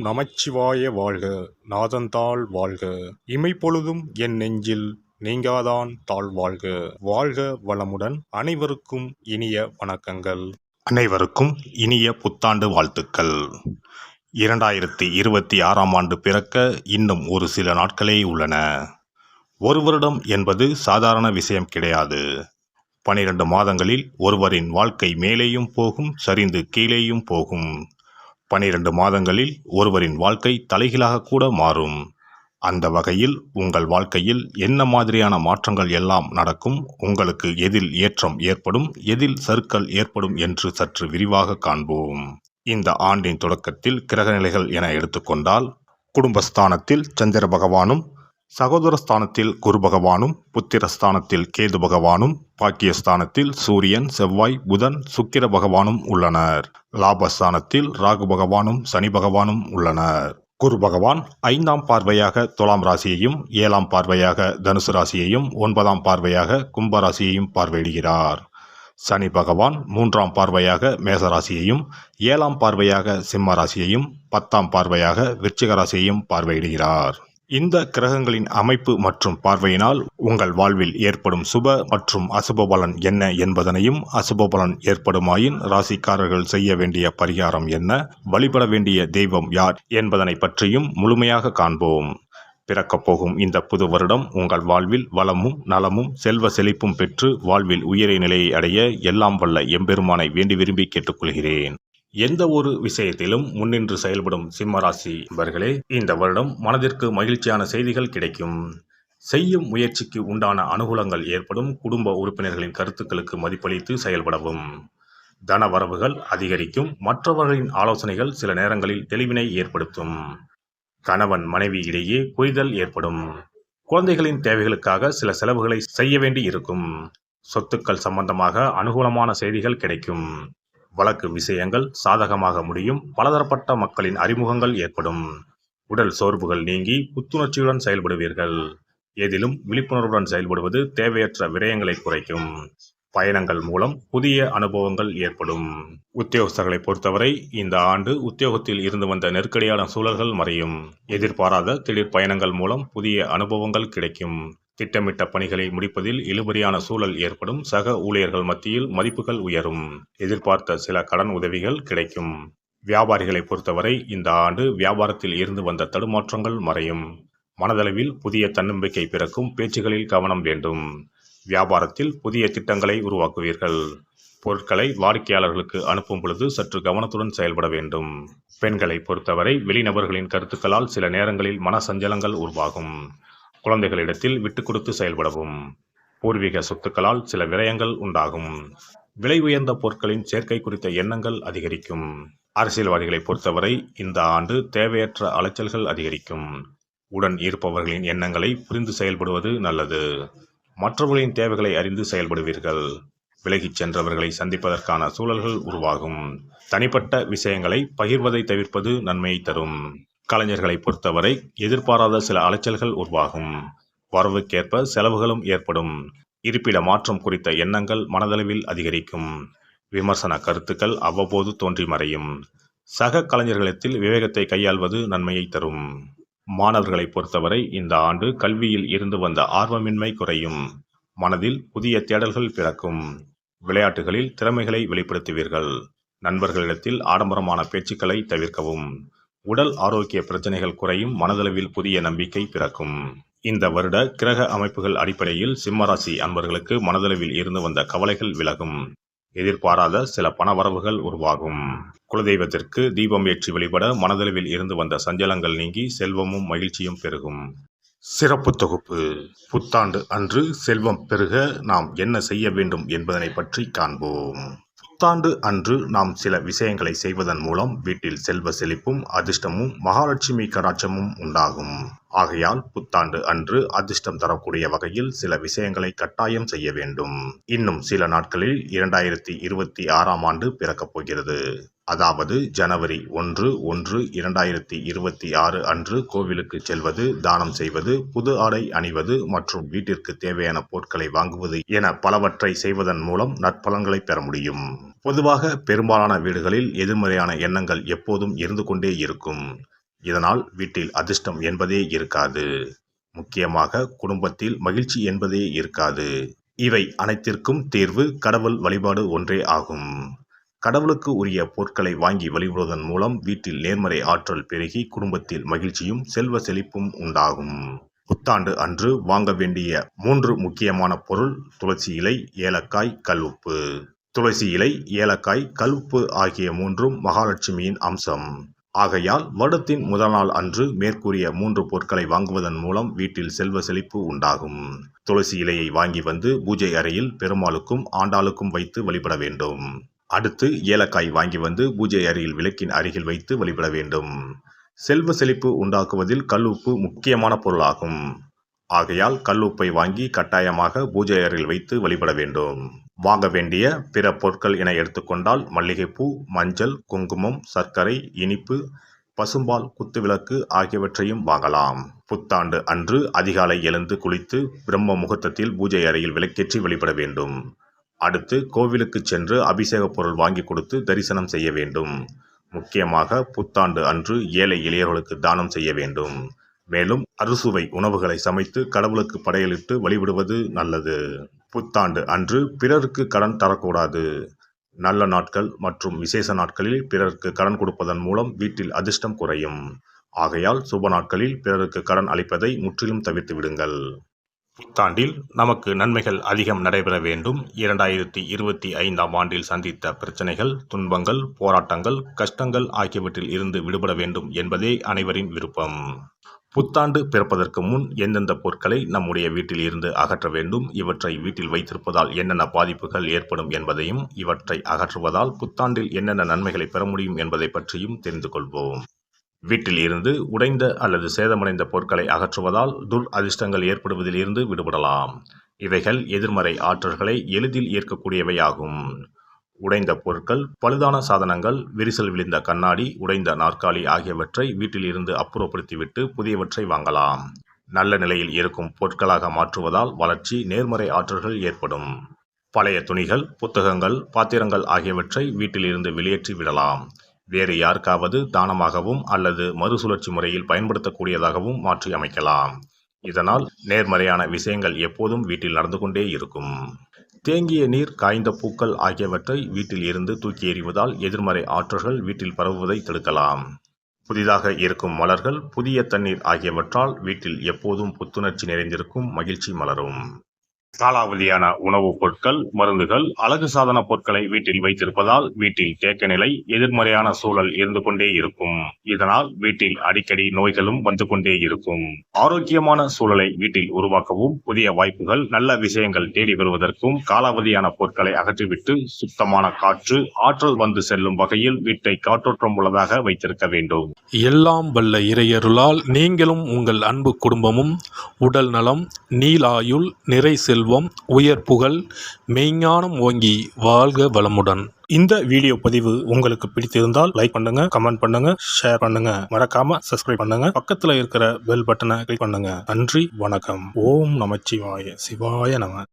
நமச்சிவாய வாழ்க. நாதந்தாள் வாழ்க. இமைப்பொழுதும் என் நெஞ்சில் நீங்காதான் தாழ் வாழ்க. வாழ்க வளமுடன். அனைவருக்கும் இனிய வணக்கங்கள். அனைவருக்கும் இனிய புத்தாண்டு வாழ்த்துக்கள். 2026ஆம் ஆண்டு பிறக்க இன்னும் ஒரு சில நாட்களே உள்ளன. ஒரு வருடம் என்பது சாதாரண விஷயம் கிடையாது. 12 மாதங்களில் ஒருவரின் வாழ்க்கை மேலேயும் போகும், சரிந்து கீழேயும் போகும். 12 மாதங்களில் ஒருவரின் வாழ்க்கை தலைகீழாக கூட மாறும். அந்த வகையில் உங்கள் வாழ்க்கையில் என்ன மாதிரியான மாற்றங்கள் எல்லாம் நடக்கும், உங்களுக்கு எதில் ஏற்றம் ஏற்படும், எதில் சறுக்கல் ஏற்படும் என்று சற்று விரிவாக காண்போம். இந்த ஆண்டின் தொடக்கத்தில் கிரகநிலைகள் என எடுத்துக்கொண்டால், குடும்பஸ்தானத்தில் சந்திர பகவானும், சகோதரஸ்தானத்தில் குரு பகவானும், புத்திரஸ்தானத்தில் கேது பகவானும், பாக்கியஸ்தானத்தில் சூரியன், செவ்வாய், புதன், சுக்கிர பகவானும் உள்ளனர். லாபஸ்தானத்தில் ராகு பகவானும் சனி பகவானும் உள்ளனர். குரு பகவான் 5ஆம் பார்வையாக துலாம் ராசியையும், 7ஆம் பார்வையாக தனுசு ராசியையும், 9ஆம் பார்வையாக கும்ப ராசியையும் பார்வையிடுகிறார். சனி பகவான் 3ஆம் பார்வையாக மேசராசியையும், 7ஆம் பார்வையாக சிம்ம ராசியையும், 10ஆம் பார்வையாக விருச்சிக ராசியையும் பார்வையிடுகிறார். இந்த கிரகங்களின் அமைப்பு மற்றும் பார்வையினால் உங்கள் வாழ்வில் ஏற்படும் சுப மற்றும் அசுப பலன் என்ன என்பதனையும், அசுப பலன் ஏற்படுமாயின் ராசிக்காரர்கள் செய்ய வேண்டிய பரிகாரம் என்ன, வழிபட வேண்டிய தெய்வம் யார் என்பதனை பற்றியும் முழுமையாக காண்போம். பிறக்கப் போகும் இந்த புது வருடம் உங்கள் வாழ்வில் வளமும் நலமும் செல்வ செழிப்பும் பெற்று வாழ்வில் உயரிய நிலையை அடைய எல்லாம் வல்ல எம்பெருமானை வேண்டி விரும்பி கேட்டுக்கொள்கிறேன். எந்த ஒரு விஷயத்திலும் முன்னின்று செயல்படும் சிம்மராசி நண்பர்களே, இந்த வருடம் மனதிற்கு மகிழ்ச்சியான செய்திகள் கிடைக்கும். செய்யும் முயற்சிக்கு உண்டான அனுகூலங்கள் ஏற்படும். குடும்ப உறுப்பினர்களின் கருத்துக்களுக்கு மதிப்பளித்து செயல்படவும். தன வரவுகள் அதிகரிக்கும். மற்றவர்களின் ஆலோசனைகள் சில நேரங்களில் தெளிவினை ஏற்படுத்தும். கணவன் மனைவி இடையே புரிதல் ஏற்படும். குழந்தைகளின் தேவைகளுக்காக சில செலவுகளை செய்ய வேண்டி இருக்கும். சொத்துக்கள் சம்பந்தமாக அனுகூலமான செய்திகள் கிடைக்கும். வழக்கு விஷயங்கள் சாதகமாக முடியும். பலதரப்பட்ட மக்களின் அறிமுகங்கள் ஏற்படும். உடல் சோர்வுகள் நீங்கி புத்துணர்ச்சியுடன் செயல்படுவீர்கள். எதிலும் விழிப்புணர்வுடன் செயல்படுவது தேவையற்ற விரயங்களை குறைக்கும். பயணங்கள் மூலம் புதிய அனுபவங்கள் ஏற்படும். உத்தியோகஸ்தர்களை பொறுத்தவரை இந்த ஆண்டு உத்தியோகத்தில் இருந்து வந்த நெருக்கடியான சூழல்கள் மறையும். எதிர்பாராத திடீர் பயணங்கள் மூலம் புதிய அனுபவங்கள் கிடைக்கும். திட்டமிட்ட பணிகளை முடிப்பதில் இழுபறியான சூழல் ஏற்படும். சக ஊழியர்கள் மத்தியில் மதிப்புகள் உயரும். எதிர்பார்த்த சில கடன் உதவிகள் கிடைக்கும். வியாபாரிகளை பொறுத்தவரை இந்த ஆண்டு வியாபாரத்தில் இருந்து வந்த தடுமாற்றங்கள் மறையும். மனதளவில் புதிய தன்னம்பிக்கை பிறக்கும். பேச்சுகளில் கவனம் வேண்டும். வியாபாரத்தில் புதிய திட்டங்களை உருவாக்குவீர்கள். பொருட்களை வாடிக்கையாளர்களுக்கு அனுப்பும் பொழுது சற்று கவனத்துடன் செயல்பட வேண்டும். பெண்களை பொறுத்தவரை வெளிநபர்களின் கருத்துக்களால் சில நேரங்களில் மன சஞ்சலங்கள் உருவாகும். குழந்தைகளிடத்தில் விட்டு கொடுத்து செயல்படவும். பூர்வீக சொத்துக்களால் சில விரயங்கள் உண்டாகும். விலை உயர்ந்த பொருட்களின் சேர்க்கை குறித்த எண்ணங்கள் அதிகரிக்கும். அரசியல்வாதிகளை பொறுத்தவரை இந்த ஆண்டு தேவையற்ற அலைச்சல்கள் அதிகரிக்கும். உடன் இருப்பவர்களின் எண்ணங்களை புரிந்து செயல்படுவது நல்லது. மற்றவர்களின் தேவைகளை அறிந்து செயல்படுவீர்கள். விலகிச் சென்றவர்களை சந்திப்பதற்கான சூழல்கள் உருவாகும். தனிப்பட்ட விஷயங்களை பகிர்வதை தவிர்ப்பது நன்மையை தரும். கலைஞர்களை பொறுத்தவரை எதிர்பாராத சில அலைச்சல்கள் உருவாகும். வரவுக்கேற்ப செலவுகளும் ஏற்படும். இருப்பிட மாற்றம் குறித்த எண்ணங்கள் மனதளவில் அதிகரிக்கும். விமர்சன கருத்துக்கள் அவ்வப்போது தோன்றி மறையும். சக கலைஞர்களிடத்தில் விவேகத்தை கையாள்வது நன்மையை தரும். மாணவர்களை பொறுத்தவரை இந்த ஆண்டு கல்வியில் இருந்து வந்த ஆர்வமின்மை குறையும். மனதில் புதிய தேடல்கள் பிறக்கும். விளையாட்டுகளில் திறமைகளை வெளிப்படுத்துவீர்கள். நண்பர்களிடத்தில் ஆடம்பரமான பேச்சுக்களை தவிர்க்கவும். உடல் ஆரோக்கிய பிரச்சனைகள் குறையும். மனதளவில் புதிய நம்பிக்கை பிறக்கும். இந்த வருட கிரக அமைப்புகள் அடிப்படையில் சிம்மராசி அன்பர்களுக்கு மனதளவில் இருந்து வந்த கவலைகள் விலகும். எதிர்பாராத சில பணவரவுகள் உருவாகும். குலதெய்வத்திற்கு தீபம் ஏற்றி வழிபட மனதளவில் இருந்து வந்த சஞ்சலங்கள் நீங்கி செல்வமும் மகிழ்ச்சியும் பெருகும். சிறப்பு தொகுப்பு. புத்தாண்டு அன்று செல்வம் பெருக நாம் என்ன செய்ய வேண்டும் என்பதனை பற்றி காண்போம். புத்தாண்டு அன்று நாம் சில விஷயங்களை செய்வதன் மூலம் வீட்டில் செல்வ செழிப்பும் அதிர்ஷ்டமும் மகாலட்சுமி கடாட்சமும் உண்டாகும். ஆகையால் புத்தாண்டு அன்று அதிர்ஷ்டம் தரக்கூடிய வகையில் சில விஷயங்களை கட்டாயம் செய்ய வேண்டும். இன்னும் சில நாட்களில் 2026ஆம் ஆண்டு பிறக்கப் போகிறது. அதாவது ஜனவரி 1/1/2026 அன்று கோவிலுக்கு செல்வது, தானம் செய்வது, புது ஆடை அணிவது மற்றும் வீட்டிற்கு தேவையான பொருட்களை வாங்குவது என பலவற்றை செய்வதன் மூலம் நற்பலன்களை பெற முடியும். பொதுவாக பெரும்பாலான வீடுகளில் எதிர்மறையான எண்ணங்கள் எப்போதும் இருந்து கொண்டே இருக்கும். இதனால் வீட்டில் அதிர்ஷ்டம் என்பதே இருக்காது. முக்கியமாக குடும்பத்தில் மகிழ்ச்சி என்பதே இருக்காது. இவை அனைத்திற்கும் தீர்வு கடவுள் வழிபாடு ஒன்றே ஆகும். கடவுளுக்கு உரிய பொருட்களை வாங்கி வழிபடுவதன் மூலம் வீட்டில் நேர்மறை ஆற்றல் பெருகி குடும்பத்தில் மகிழ்ச்சியும் செல்வ செழிப்பும் உண்டாகும். புத்தாண்டு அன்று வாங்க வேண்டிய 3 முக்கியமான பொருள்: துளசி இலை, ஏலக்காய், கல்உப்பு. துளசி இலை, ஏலக்காய், கல்உப்பு ஆகிய 3ம் மகாலட்சுமியின் அம்சம். ஆகையால் வருடத்தின் முதல் நாள் அன்று மேற்கூறிய 3 பொருட்களை வாங்குவதன் மூலம் வீட்டில் செல்வ செழிப்பு உண்டாகும். துளசி இலையை வாங்கி வந்து பூஜை அறையில் பெருமாளுக்கும் ஆண்டாளுக்கும் வைத்து வழிபட வேண்டும். அடுத்து ஏலக்காய் வாங்கி வந்து பூஜை அறையில் விளக்கின் அருகில் வைத்து வழிபட வேண்டும். செல்வ செழிப்பு உண்டாக்குவதில் கல்உப்பு முக்கியமான பொருளாகும். ஆகையால் கல்உப்பை வாங்கி கட்டாயமாக பூஜை அறையில் வைத்து வழிபட வேண்டும். வாங்க வேண்டிய பிற பொருட்கள் என எடுத்துக்கொண்டால் மல்லிகைப்பூ, மஞ்சள், குங்குமம், சர்க்கரை, இனிப்பு, பசும்பால், குத்துவிளக்கு ஆகியவற்றையும் வாங்கலாம். புத்தாண்டு அன்று அதிகாலை எழுந்து குளித்து பிரம்ம முகூர்த்தத்தில் பூஜை அறையில் விளக்கேற்றி வழிபட வேண்டும். அடுத்து கோவிலுக்கு சென்று அபிஷேக பொருள் வாங்கி கொடுத்து தரிசனம் செய்ய வேண்டும். முக்கியமாக புத்தாண்டு அன்று ஏழை எளியவர்களுக்கு தானம் செய்ய வேண்டும். மேலும் அறுசுவை உணவுகளை சமைத்து கடவுளுக்கு படையலிட்டு வழிபடுவது நல்லது. புத்தாண்டு அன்று பிறருக்கு கடன் தரக்கூடாது. நல்ல நாட்கள் மற்றும் விசேஷ நாட்களில் பிறருக்கு கடன் கொடுப்பதன் மூலம் வீட்டில் அதிர்ஷ்டம் குறையும். ஆகையால் சுப நாட்களில் பிறருக்கு கடன் அளிப்பதை முற்றிலும் தவிர்த்து விடுங்கள். புத்தாண்டில் நமக்கு நன்மைகள் அதிகம் நடைபெற வேண்டும். 2025ஆம் ஆண்டில் சந்தித்த பிரச்சனைகள், துன்பங்கள், போராட்டங்கள், கஷ்டங்கள் ஆகியவற்றில் இருந்து விடுபட வேண்டும் என்பதே அனைவரின் விருப்பம். புத்தாண்டு பிறப்பதற்கு முன் எந்தெந்த பொருட்களை நம்முடைய வீட்டில் இருந்து அகற்ற வேண்டும், இவற்றை வீட்டில் வைத்திருப்பதால் என்னென்ன பாதிப்புகள் ஏற்படும் என்பதையும், இவற்றை அகற்றுவதால் புத்தாண்டில் என்னென்ன நன்மைகளை பெற முடியும் என்பதை பற்றியும் தெரிந்து கொள்வோம். வீட்டில் இருந்து உடைந்த அல்லது சேதமடைந்த பொருட்களை அகற்றுவதால் அதிர்ஷ்டங்கள் ஏற்படுவதில் இருந்து விடுபடலாம். இவைகள் எதிர்மறை ஆற்றல்களை எளிதில் ஈர்க்கக்கூடியவையாகும். உடைந்த பொருட்கள், பழுதான சாதனங்கள், விரிசல் விழுந்த கண்ணாடி, உடைந்த நாற்காலி ஆகியவற்றை வீட்டில் இருந்து அப்புறப்படுத்திவிட்டு புதியவற்றை வாங்கலாம். நல்ல நிலையில் இருக்கும் பொருட்களாக மாற்றுவதால் வளர்ச்சி, நேர்மறை ஆற்றல்கள் ஏற்படும். பழைய துணிகள், புத்தகங்கள், பாத்திரங்கள் ஆகியவற்றை வீட்டில் இருந்து வெளியேற்றி விடலாம். வேறு யாருக்காவது தானமாகவும் அல்லது மறுசுழற்சி முறையில் பயன்படுத்தக்கூடியதாகவும் மாற்றி அமைக்கலாம். இதனால் நேர்மறையான விஷயங்கள் எப்போதும் வீட்டில் நடந்து கொண்டே இருக்கும். தேங்கிய நீர், காய்ந்த பூக்கள் ஆகியவற்றை வீட்டில் இருந்து தூக்கி எறிவதால் எதிர்மறை ஆற்றல்கள் வீட்டில் பரவுவதை தடுக்கலாம். புதிதாக இருக்கும் மலர்கள், புதிய தண்ணீர் ஆகியவற்றால் வீட்டில் எப்போதும் புத்துணர்ச்சி நிறைந்திருக்கும், மகிழ்ச்சி மலரும். காலாவதியான உணவுப் பொருட்கள், மருந்துகள், அழகு சாதன பொருட்களை வீட்டில் வைத்திருப்பதால் வீட்டில் தேக்க நிலை, எதிர்மறையான சூழல் இருந்து கொண்டே இருக்கும். இதனால் வீட்டில் அடிக்கடி நோய்களும் வந்து கொண்டே இருக்கும். ஆரோக்கியமான சூழலை வீட்டில் உருவாக்கவும், புதிய வாய்ப்புகள், நல்ல விஷயங்கள் தேடி வருவதற்கும் காலாவதியான பொருட்களை அகற்றிவிட்டு சுத்தமான காற்று, ஆற்றல் வந்து செல்லும் வகையில் வீட்டை காற்றோட்டம் உள்ளதாக வைத்திருக்க வேண்டும். எல்லாம் வல்ல இறையருளால் நீங்களும் உங்கள் அன்பு குடும்பமும் உடல் நலம், நீலாயுள், நிறை செல்வம், உயர் புகழ், மெய்ஞானம் ஓங்கி வாழ்க வளமுடன். இந்த வீடியோ பதிவு உங்களுக்கு பிடித்திருந்தால் லைக் பண்ணுங்க, கமெண்ட் பண்ணுங்க, ஷேர் பண்ணுங்க. மறக்காம சப்ஸ்கிரைப் பண்ணுங்க. பக்கத்துல இருக்கிற பெல் பட்டனை கிளிக் பண்ணுங்க. நன்றி, வணக்கம். ஓம் நமச்சிவாய. சிவாய நம.